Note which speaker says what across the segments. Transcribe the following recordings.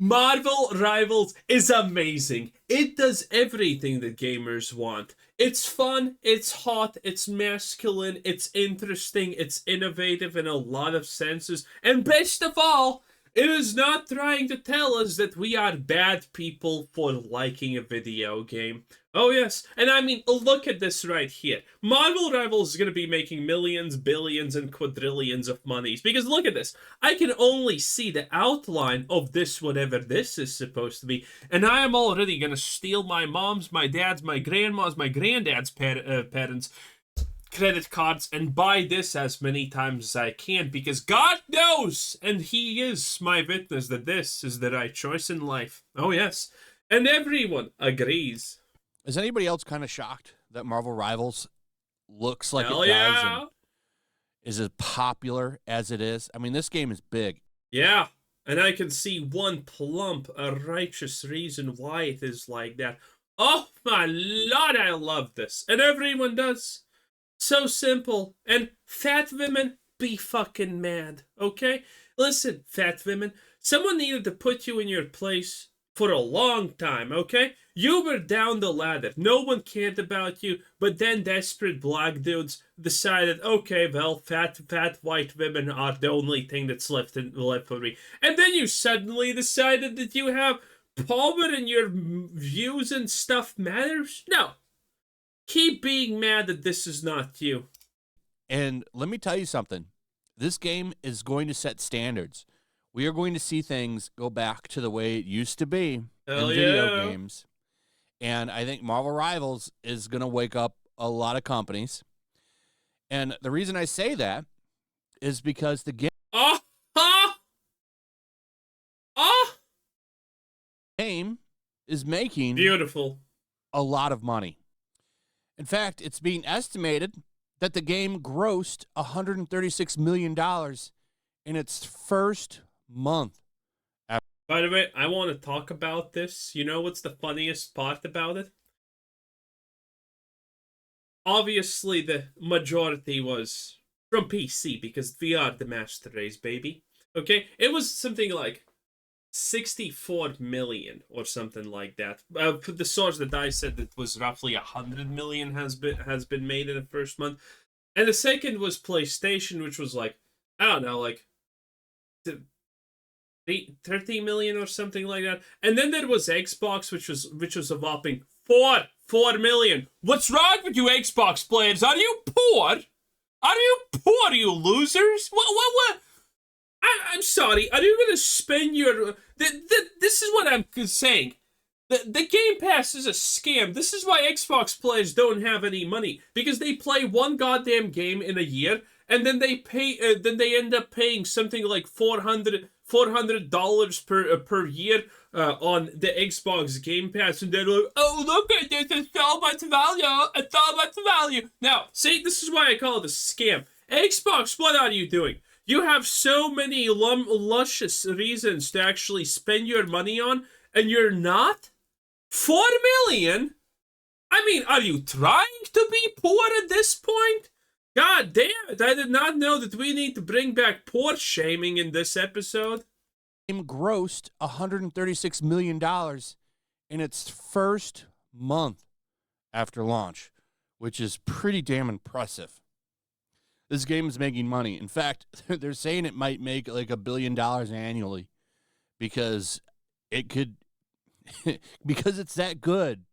Speaker 1: Marvel Rivals is amazing. It does everything that gamers want. It's fun, it's hot, it's masculine, it's interesting, it's innovative in a lot of senses, and best of all, it is not trying to tell us that we are bad people for liking a video game. Oh, yes. And I mean, look at this right here. Marvel Rivals is going to be making millions, billions, and quadrillions of monies. Because look at this. I can only see the outline of this, whatever this is supposed to be. And I am already going to steal my mom's, my dad's, my grandma's, my granddad's parents' credit cards and buy this as many times as I can. Because God knows, and He is my witness, that this is the right choice in life. Oh, yes. And everyone agrees.
Speaker 2: Is anybody else kind of shocked that Marvel Rivals looks like
Speaker 1: Hell
Speaker 2: it does
Speaker 1: yeah.
Speaker 2: and is as popular as it is? I mean, this game is big.
Speaker 1: Yeah, and I can see one plump, a righteous reason why it is like that. Oh my lord, I love this. And everyone does. So simple. And fat women, be fucking mad, okay? Listen, fat women, someone needed to put you in your place for a long time, okay? You were down the ladder. No one cared about you, but then desperate black dudes decided, okay, well, fat white women are the only thing that's left for me. And then you suddenly decided that you have power and your views and stuff matters? No. Keep being mad that this is not you.
Speaker 2: And let me tell you something. This game is going to set standards. We are going to see things go back to the way it used to be
Speaker 1: Hell
Speaker 2: in video
Speaker 1: yeah.
Speaker 2: games. And I think Marvel Rivals is going to wake up a lot of companies. And the reason I say that is because the game is making
Speaker 1: beautiful
Speaker 2: a lot of money. In fact, it's being estimated that the game grossed $136 million in its first month.
Speaker 1: By the way, I want to talk about this. You know what's the funniest part about it? Obviously, the majority was from PC because we are the master race, baby. Okay? It was something like 64 million or something like that. The source that I said that was roughly 100 million has been made in the first month. And the second was PlayStation, which was like, I don't know, like 30 million or something like that. And then there was Xbox, which was a whopping 4 million. What's wrong with you Xbox players? Are you poor? Are you poor, you losers? What? I'm sorry. Are you gonna spend your? This is what I'm saying. The Game Pass is a scam. This is why Xbox players don't have any money, because they play one goddamn game in a year, and then they pay. Then they end up paying something like $400 per year on the Xbox Game Pass, and they're like, "Oh, look at this! It's so much value! It's so much value!" Now, see, this is why I call it a scam. Xbox, what are you doing? You have so many luscious reasons to actually spend your money on, and you're not? 4 million? I mean, are you trying to be poor at this point? God damn it, I did not know that we need to bring back poor shaming in this episode.
Speaker 2: The game grossed $136 million in its first month after launch, which is pretty damn impressive. This game is making money. In fact, they're saying it might make like $1 billion annually because it could, because it's that good.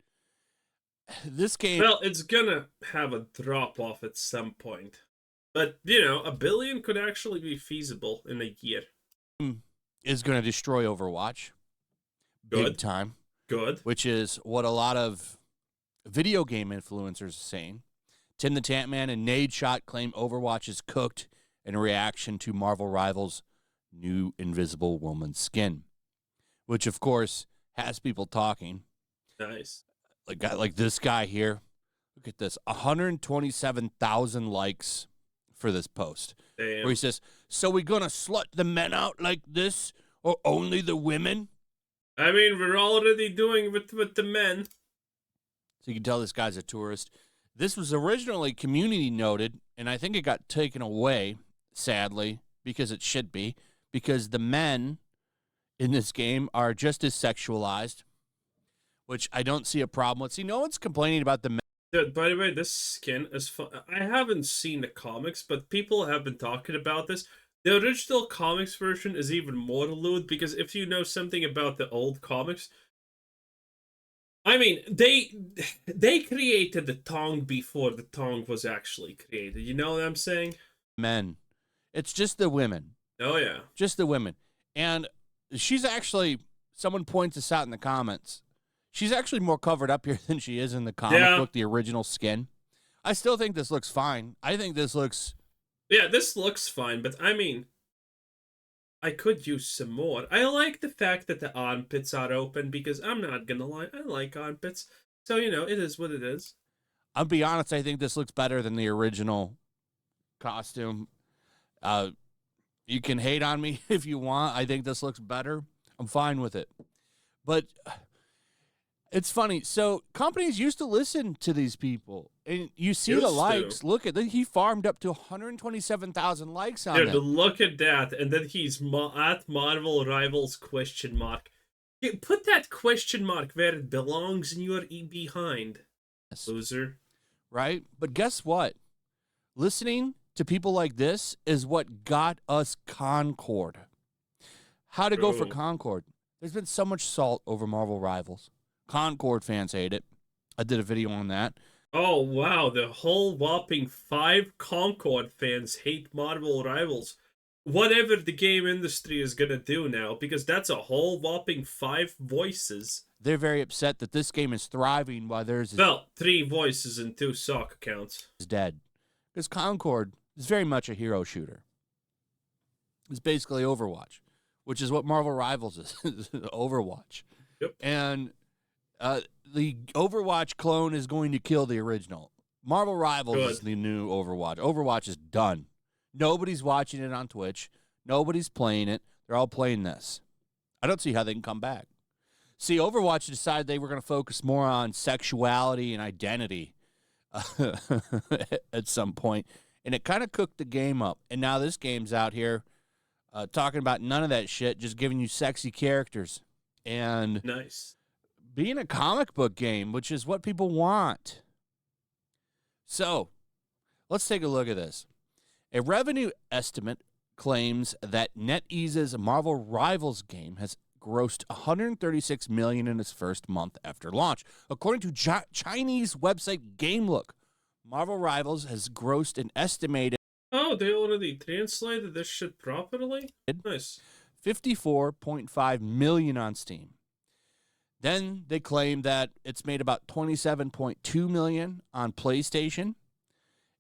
Speaker 2: This game...
Speaker 1: Well, it's gonna have a drop-off at some point. But, you know, $1 billion could actually be feasible in a year.
Speaker 2: Is going to destroy Overwatch.
Speaker 1: Good.
Speaker 2: Big time.
Speaker 1: Good.
Speaker 2: Which is what a lot of video game influencers are saying. Tim the Tampman and Nadeshot claim Overwatch is cooked in reaction to Marvel Rivals' new Invisible Woman skin, which, of course, has people talking.
Speaker 1: Nice.
Speaker 2: Like this guy here. Look at this. 127,000 likes for this post.
Speaker 1: Damn.
Speaker 2: Where he says, so we going to slut the men out like this or only the women?
Speaker 1: I mean, we're already doing it with the men.
Speaker 2: So you can tell this guy's a tourist. This was originally community noted, and I think it got taken away, sadly, because it should be, because the men in this game are just as sexualized, which I don't see a problem with. See, no one's complaining about the
Speaker 1: Dude, by the way, this skin is fun. I haven't seen the comics, but people have been talking about this. The original comics version is even more lewd because if you know something about the old comics, I mean, they created the tongue before the tongue was actually created. You know what I'm saying?
Speaker 2: men. It's just the women.
Speaker 1: Oh yeah.
Speaker 2: Just the women. And she's actually, someone points this out in the comments, she's actually more covered up here than she is in the comic book, the original skin. I still think this looks fine. I think this looks...
Speaker 1: Yeah, this looks fine, but I mean, I could use some more. I like the fact that the armpits are open because I'm not gonna lie, I like armpits. So, you know, it is what it is.
Speaker 2: I'll be honest, I think this looks better than the original costume. You can hate on me if you want. I think this looks better. I'm fine with it. But it's funny. So companies used to listen to these people. And you see the likes. Look at that. He farmed up to 127,000 likes on it.
Speaker 1: Dude, look at that. And then he's at Marvel Rivals question mark. Put that question mark where it belongs in your behind. Yes. Loser.
Speaker 2: Right? But guess what? Listening to people like this is what got us Concord. How to go for Concord. There's been so much salt over Marvel Rivals. Concord fans hate it. I did a video on that.
Speaker 1: Oh, wow. The whole whopping 5 Concord fans hate Marvel Rivals. Whatever the game industry is going to do now, because that's a whole whopping 5 voices.
Speaker 2: They're very upset that this game is thriving while there's...
Speaker 1: Well, 3 voices and 2 sock accounts.
Speaker 2: ...is dead. Because Concord is very much a hero shooter. It's basically Overwatch, which is what Marvel Rivals is, Overwatch.
Speaker 1: Yep.
Speaker 2: And the Overwatch clone is going to kill the original. Marvel Rivals is the new Overwatch. Overwatch is done. Nobody's watching it on Twitch. Nobody's playing it. They're all playing this. I don't see how they can come back. See, Overwatch decided they were going to focus more on sexuality and identity at some point, and it kind of cooked the game up. And now this game's out here talking about none of that shit, just giving you sexy characters. And
Speaker 1: nice. Being
Speaker 2: a comic book game, which is what people want. So, let's take a look at this. A revenue estimate claims that NetEase's Marvel Rivals game has grossed $136 million in its first month after launch. According to Chinese website GameLook, Marvel Rivals has grossed an estimated...
Speaker 1: Oh, they already translated this shit properly? Nice.
Speaker 2: $54.5 million on Steam. Then they claim that it's made about $27.2 million on PlayStation,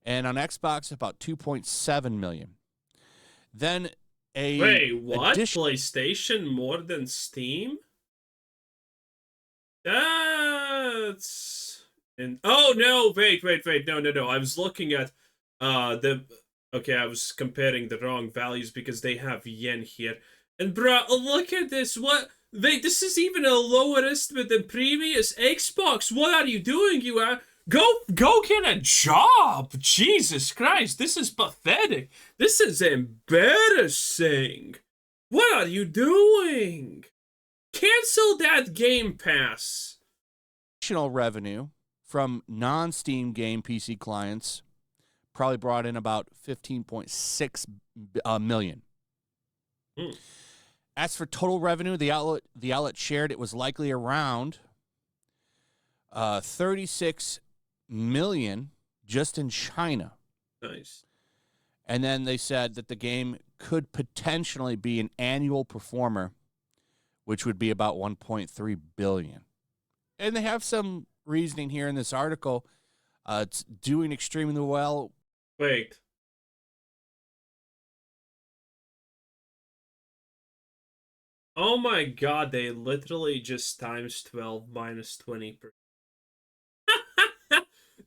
Speaker 2: and on Xbox about $2.7 million. Then
Speaker 1: wait, what? PlayStation more than Steam? That's... oh, no, wait. No. I was looking at okay, I was comparing the wrong values because they have yen here. And bruh, look at this. What? Wait, this is even a lower estimate than previous. Xbox, what are you doing? You are... Go get a job! Jesus Christ, this is pathetic. This is embarrassing. What are you doing? Cancel that Game Pass.
Speaker 2: Additional revenue from non-Steam game PC clients probably brought in about $15.6 million. As for total revenue, the outlet shared it was likely around 36 million just in China.
Speaker 1: Nice.
Speaker 2: And then they said that the game could potentially be an annual performer, which would be about 1.3 billion. And they have some reasoning here in this article. It's doing extremely well.
Speaker 1: Wait. Oh my god, they literally just times 12 minus 20%.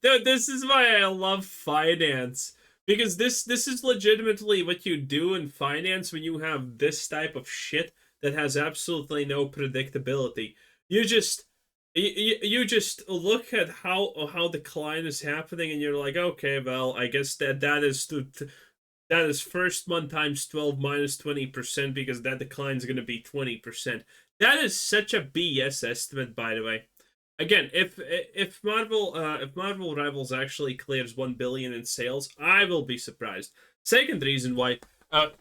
Speaker 1: Dude, this is why I love finance. Because this is legitimately what you do in finance when you have this type of shit that has absolutely no predictability. You just look at how decline is happening and you're like, okay, well, I guess that That is first month times 12 minus 20% because that decline is going to be 20%. That is such a BS estimate, by the way. Again, if Marvel Rivals actually clears 1 billion in sales, I will be surprised. Second reason why,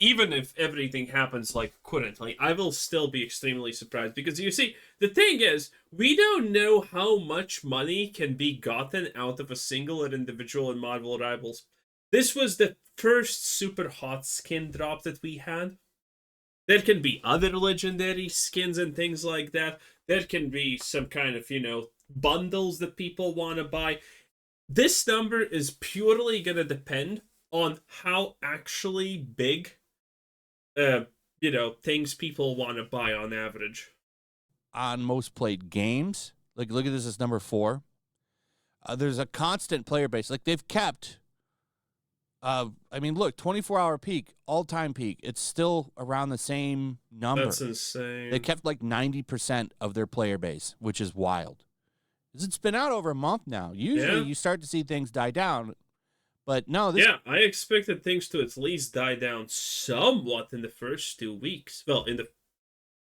Speaker 1: even if everything happens like currently, I will still be extremely surprised because you see, the thing is, we don't know how much money can be gotten out of a single or individual in Marvel Rivals. This was the first super hot skin drop that we had. There can be other legendary skins and things like that. There can be some kind of, bundles that people want to buy. This number is purely going to depend on how actually big, things people want to buy on average.
Speaker 2: On most played games, like look at this as number 4. There's a constant player base. Like they've kept, look, 24-hour peak, all-time peak. It's still around the same number.
Speaker 1: That's insane.
Speaker 2: They kept like 90% of their player base, which is wild. It's been out over a month now. Usually you start to see things die down. But no,
Speaker 1: I expected things to at least die down somewhat in the first 2 weeks. Well, in the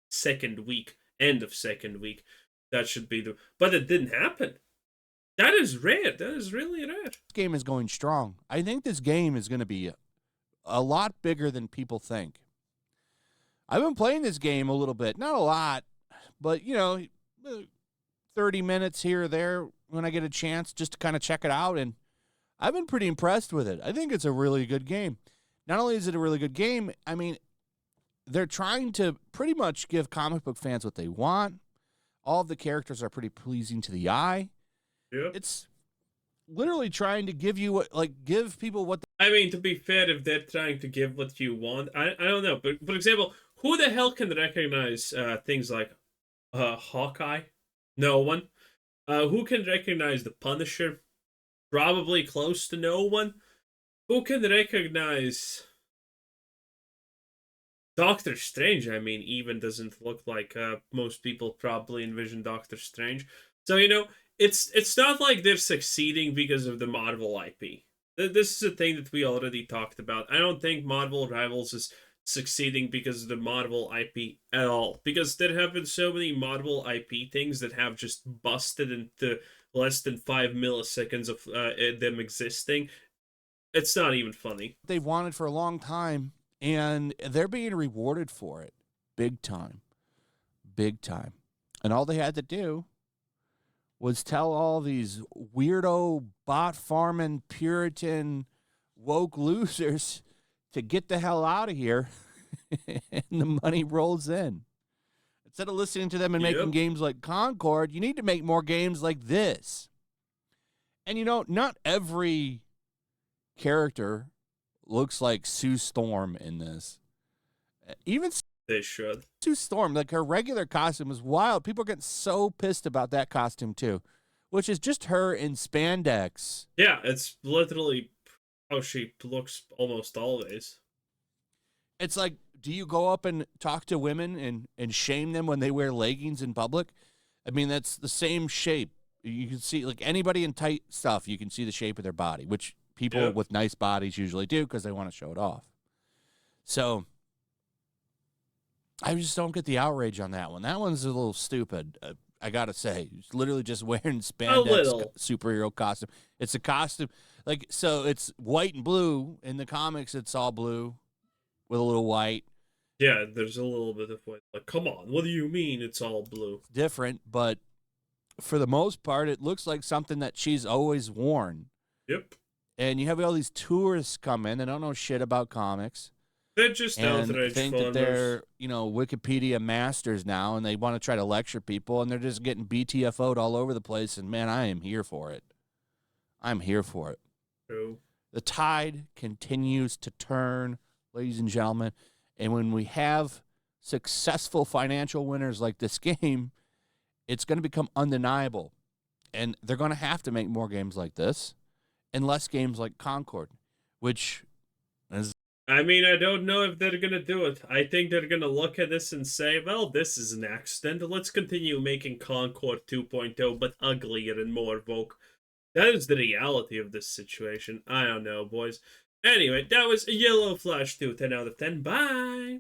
Speaker 1: second week, end of second week. That should be but it didn't happen. That is rare. That is really rare.
Speaker 2: This game is going strong. I think this game is going to be a lot bigger than people think. I've been playing this game a little bit. Not a lot, but, 30 minutes here or there when I get a chance just to kind of check it out, and I've been pretty impressed with it. I think it's a really good game. Not only is it a really good game, they're trying to pretty much give comic book fans what they want. All of the characters are pretty pleasing to the eye.
Speaker 1: Yep.
Speaker 2: It's literally trying to give you give people what
Speaker 1: to be fair, if they're trying to give what you want, I don't know. But for example, who the hell can recognize things like Hawkeye? No one. Who can recognize the Punisher? Probably close to no one. Who can recognize Doctor Strange? Even doesn't look like most people probably envision Doctor Strange. So, it's not like they're succeeding because of the Marvel IP. This is a thing that we already talked about. I don't think Marvel Rivals is succeeding because of the Marvel IP at all. Because there have been so many Marvel IP things that have just busted into less than 5 milliseconds of them existing. It's not even funny.
Speaker 2: They've wanted for a long time, and they're being rewarded for it. Big time. Big time. And all they had to do was tell all these weirdo, bot farming, Puritan, woke losers to get the hell out of here, and the money rolls in. Instead of listening to them and making games like Concord, you need to make more games like this. And, not every character looks like Sue Storm in this. Even
Speaker 1: they should.
Speaker 2: Sue Storm, like her regular costume is wild. People are getting so pissed about that costume too, which is just her in spandex.
Speaker 1: Yeah, it's literally how she looks almost always.
Speaker 2: It's like, do you go up and talk to women and shame them when they wear leggings in public? That's the same shape. You can see, like, anybody in tight stuff, you can see the shape of their body, which people with nice bodies usually do because they want to show it off. So I just don't get the outrage on that one. That one's a little stupid, I got to say. It's literally just wearing spandex superhero costume. It's a costume. So it's white and blue. In the comics, it's all blue with a little white.
Speaker 1: Yeah, there's a little bit of white. Like, come on, what do you mean it's all blue?
Speaker 2: Different, but for the most part, it looks like something that she's always worn.
Speaker 1: Yep.
Speaker 2: And you have all these tourists come in. They don't know shit about comics.
Speaker 1: They're just outrage
Speaker 2: think that they're, Wikipedia masters now, and they want to try to lecture people, and they're just getting BTFO'd all over the place. And, man, I am here for it. I'm here for it.
Speaker 1: True.
Speaker 2: The tide continues to turn, ladies and gentlemen. And when we have successful financial winners like this game, it's going to become undeniable. And they're going to have to make more games like this and less games like Concord, which is...
Speaker 1: I don't know if they're going to do it. I think they're going to look at this and say, well, this is an accident. Let's continue making Concord 2.0, but uglier and more woke. That is the reality of this situation. I don't know, boys. Anyway, that was a Yellow Flash 2, 10 out of 10. Bye!